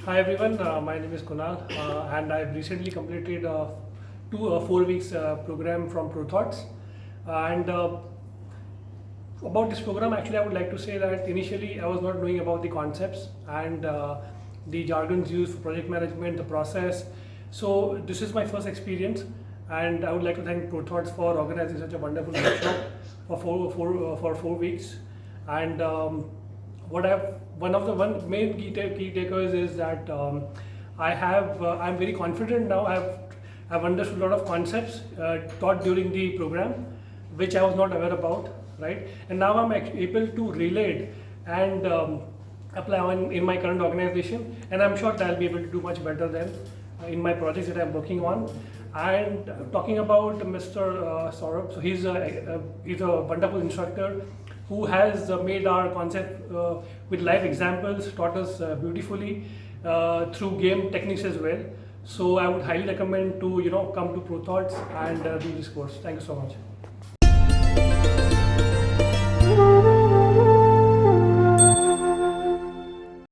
Hi everyone, my name is Kunal and I've recently completed a 4 weeks program from ProThoughts. And about this program, actually I would like to say that initially I was not knowing about the concepts and the jargons used for project management, the process. So this is my first experience and I would like to thank ProThoughts for organizing such a wonderful workshop for 4 weeks. And one of the main key takeaways is that I'm very confident now. I've understood a lot of concepts taught during the program, which I was not aware about, right? And now I'm able to relate and apply in my current organization, and I'm sure that I'll be able to do much better than in my projects that I'm working on. And talking about Mr. Saurabh, so he's a wonderful instructor who has made our concept with live examples, taught us beautifully through game techniques as well. So I would highly recommend to come to ProThoughts and do this course. Thank you so much.